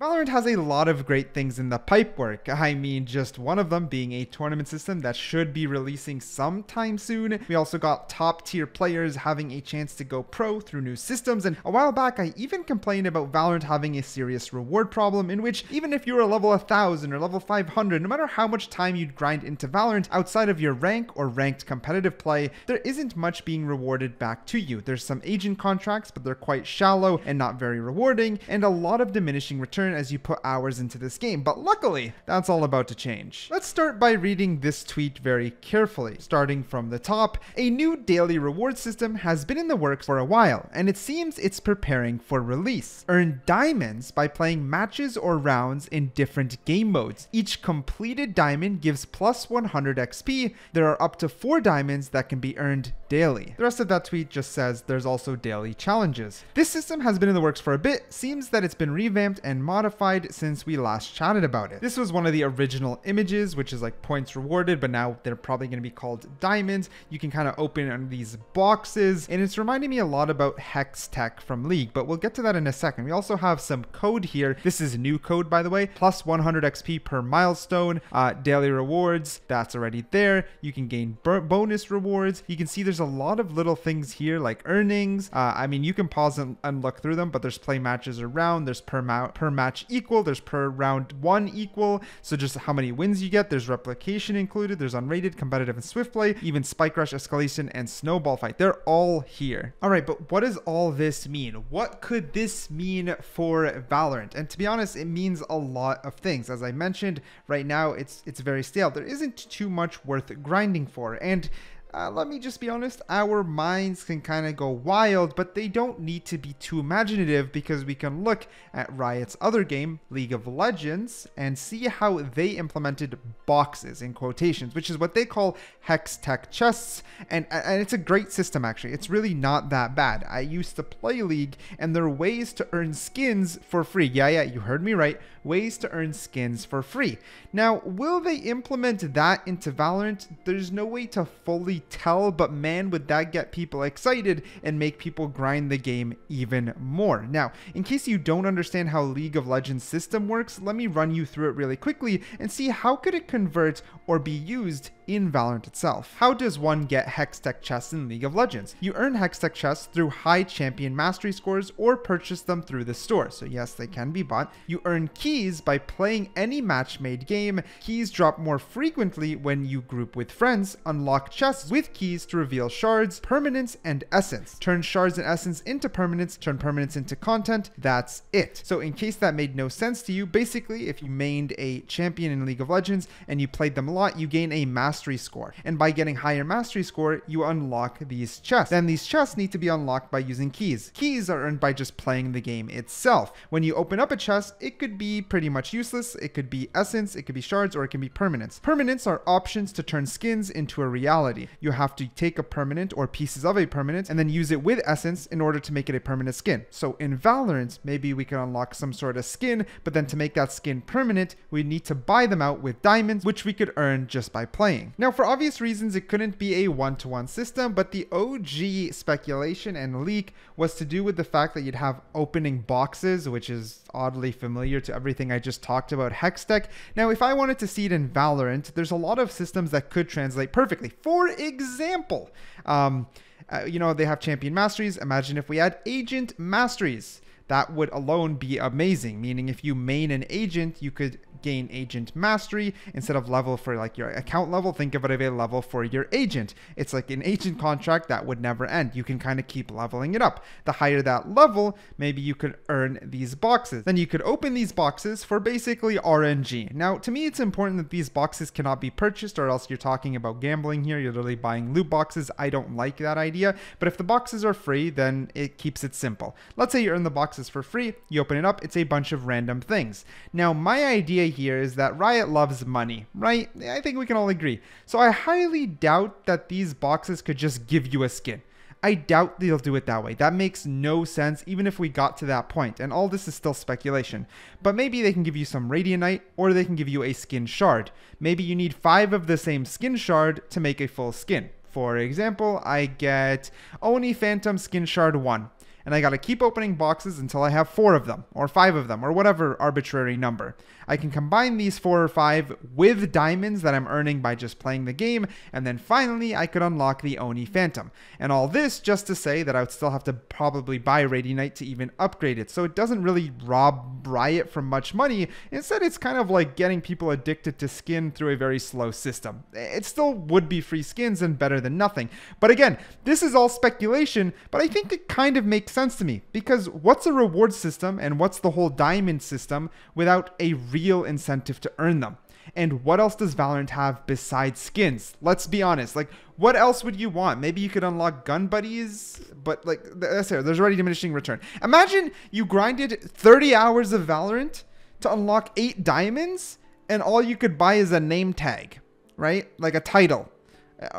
Valorant has a lot of great things in the pipework. I mean, just one of them being a tournament system that should be releasing sometime soon. We also got top tier players having a chance to go pro through new systems. And a while back, I even complained about Valorant having a serious reward problem in which even if you were level 1000 or level 500, no matter how much time you'd grind into Valorant outside of your rank or ranked competitive play, there isn't much being rewarded back to you. There's some agent contracts, but they're quite shallow and not very rewarding, and a lot of diminishing return as you put hours into this game, but luckily that's all about to change. Let's start by reading this tweet very carefully. Starting from the top, a new daily reward system has been in the works for a while, and it seems it's preparing for release. Earn diamonds by playing matches or rounds in different game modes. Each completed diamond gives plus 100 XP. There are up to 4 diamonds that can be earned daily. The rest of that tweet just says there's also daily challenges. This system has been in the works for a bit. Seems that it's been revamped and modified since we last chatted about it. This was one of the original images, which is like points rewarded, but now they're probably going to be called diamonds. You can kind of open these boxes, and it's reminding me a lot about Hex Tech from League, but we'll get to that in a second. We also have some code here. This is new code, by the way, plus 100 XP per milestone, daily rewards, that's already there. You can gain bonus rewards. You can see there's a lot of little things here like earnings. I mean, you can pause and look through them, but there's play matches around, there's per match equal, there's per round 1 equal, so just how many wins you get. There's replication included, there's unrated, competitive, and swift play, even spike rush, escalation, and snowball fight. They're all here. All right, but what does all this mean? What could this mean for Valorant? And to be honest, it means a lot of things. As I mentioned, right now it's very stale. There isn't too much worth grinding for, and let me just be honest, our minds can kind of go wild, but they don't need to be too imaginative because we can look at Riot's other game, League of Legends, and see how they implemented boxes in quotations, which is what they call Hex Tech chests. And it's a great system, actually. It's really not that bad. I used to play League, and there are ways to earn skins for free. Yeah, you heard me right. Ways to earn skins for free. Now, will they implement that into Valorant? There's no way to fully tell, but man, would that get people excited and make people grind the game even more. Now, in case you don't understand how League of Legends system works, let me run you through it really quickly and see how could it convert or be used in Valorant itself. How does one get Hextech chests in League of Legends? You earn Hextech chests through high champion mastery scores or purchase them through the store. So yes, they can be bought. You earn keys by playing any match-made game. Keys drop more frequently when you group with friends. Unlock chests with keys to reveal shards, permanence, and essence. Turn shards and essence into permanence, turn permanence into content. That's it. So in case that made no sense to you, basically if you mained a champion in League of Legends and you played them a lot, you gain a mastery score. And by getting higher mastery score, you unlock these chests. Then these chests need to be unlocked by using keys. Keys are earned by just playing the game itself. When you open up a chest, it could be pretty much useless. It could be essence, it could be shards, or it can be permanence. Permanents are options to turn skins into a reality. You have to take a permanent or pieces of a permanent and then use it with essence in order to make it a permanent skin. So in Valorant, maybe we can unlock some sort of skin, but then to make that skin permanent, we need to buy them out with diamonds, which we could earn just by playing. Now, for obvious reasons, it couldn't be a one-to-one system, but the OG speculation and leak was to do with the fact that you'd have opening boxes, which is oddly familiar to everything I just talked about Hextech. Now, if I wanted to see it in Valorant, there's a lot of systems that could translate perfectly. For example, they have champion masteries. Imagine if we had agent masteries. That would alone be amazing, meaning if you main an agent, you could gain agent mastery instead of level for like your account level. Think of it as a level for your agent. It's like an agent contract that would never end. You can kind of keep leveling it up. The higher that level, maybe you could earn these boxes. Then you could open these boxes for basically RNG. Now, to me, it's important that these boxes cannot be purchased, or else you're talking about gambling here. You're literally buying loot boxes. I don't like that idea. But if the boxes are free, then it keeps it simple. Let's say you earn the boxes for free. You open it up. It's a bunch of random things. Now, my idea here is that Riot loves money, right? I think we can all agree. So I highly doubt that these boxes could just give you a skin. I doubt they'll do it that way. That makes no sense, even if we got to that point. And all this is still speculation. But maybe they can give you some Radianite, or they can give you a skin shard. Maybe you need 5 of the same skin shard to make a full skin. For example, I get Oni Phantom Skin Shard 1. and I gotta keep opening boxes until I have 4 of them, or 5 of them, or whatever arbitrary number. I can combine these 4 or 5 with diamonds that I'm earning by just playing the game, and then finally I could unlock the Oni Phantom. And all this just to say that I would still have to probably buy Radianite to even upgrade it, so it doesn't really rob Riot from much money. Instead, it's kind of like getting people addicted to skin through a very slow system. It still would be free skins and better than nothing. But again, this is all speculation, but I think it kind of makes sense to me, because what's a reward system and what's the whole diamond system without a real incentive to earn them? And what else does Valorant have besides skins? Let's be honest. Like, what else would you want? Maybe you could unlock gun buddies, but like, there's already diminishing return. Imagine you grinded 30 hours of Valorant to unlock 8 diamonds, and all you could buy is a name tag, right? Like a title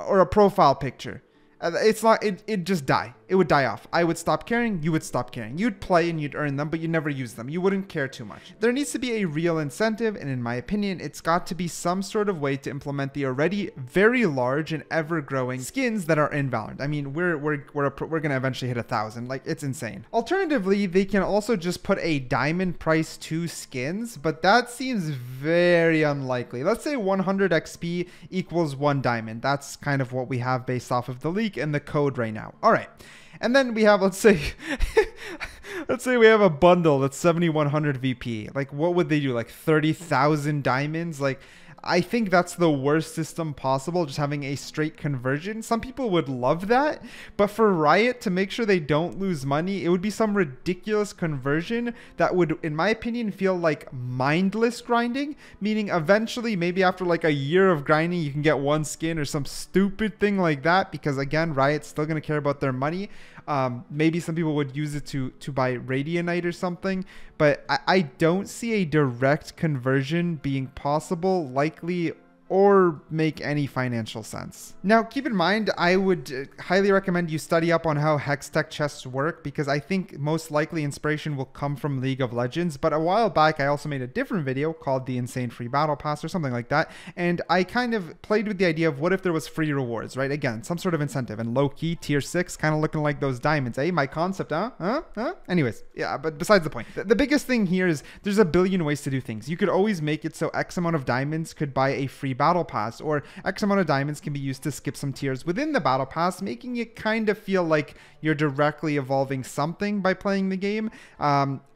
or a profile picture. It's not, it'd just die. It would die off. I would stop caring. You would stop caring. You'd play and you'd earn them, but you'd never use them. You wouldn't care too much. There needs to be a real incentive, and in my opinion, it's got to be some sort of way to implement the already very large and ever-growing skins that are in Valorant. I mean, we're gonna eventually hit 1,000. Like, it's insane. Alternatively, they can also just put a diamond price to skins, but that seems very unlikely. Let's say 100 XP equals 1 diamond. That's kind of what we have based off of the leak and the code right now. All right. And then we have, let's say we have a bundle that's 7,100 VP. Like, what would they do? Like 30,000 diamonds? Like, I think that's the worst system possible, just having a straight conversion. Some people would love that, but for Riot to make sure they don't lose money, it would be some ridiculous conversion that would, in my opinion, feel like mindless grinding, meaning eventually, maybe after like a year of grinding, you can get 1 skin or some stupid thing like that, because again, Riot's still going to care about their money. Maybe some people would use it to buy Radianite or something, but I don't see a direct conversion being possible, likely, or make any financial sense. Now, keep in mind, I would highly recommend you study up on how Hextech chests work, because I think most likely inspiration will come from League of Legends. But a while back, I also made a different video called The Insane Free Battle Pass or something like that. And I kind of played with the idea of what if there was free rewards, right? Again, some sort of incentive, and low-key, tier 6, kind of looking like those diamonds. Eh, my concept, huh? Anyways, yeah, but besides the point. The biggest thing here is there's a billion ways to do things. You could always make it so X amount of diamonds could buy a free battle pass, or X amount of diamonds can be used to skip some tiers within the battle pass, making it kind of feel like you're directly evolving something by playing the game.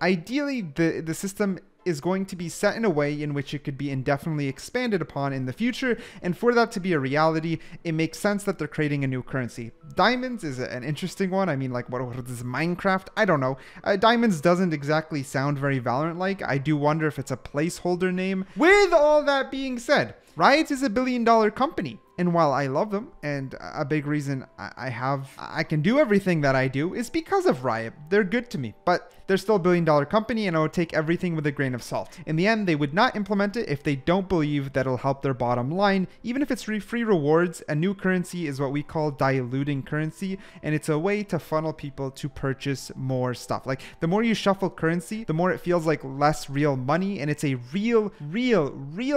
Ideally, the system is going to be set in a way in which it could be indefinitely expanded upon in the future, and for that to be a reality, it makes sense that they're creating a new currency. Diamonds is an interesting one. I mean, like, what is Minecraft? I don't know. Diamonds doesn't exactly sound very Valorant-like. I do wonder if it's a placeholder name. With all that being said, Riot is a billion-dollar company, and while I love them, and a big reason I can do everything that I do is because of Riot. They're good to me, but they're still a billion-dollar company, and I would take everything with a grain of salt. In the end, they would not implement it if they don't believe that it'll help their bottom line. Even if it's free rewards, a new currency is what we call diluting currency, and it's a way to funnel people to purchase more stuff. Like, the more you shuffle currency, the more it feels like less real money, and it's a real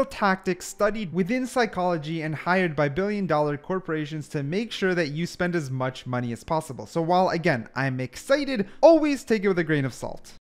tactic studied within psychology and hired by billion-dollar corporations to make sure that you spend as much money as possible. So while, again, I'm excited, always take it with a grain of salt.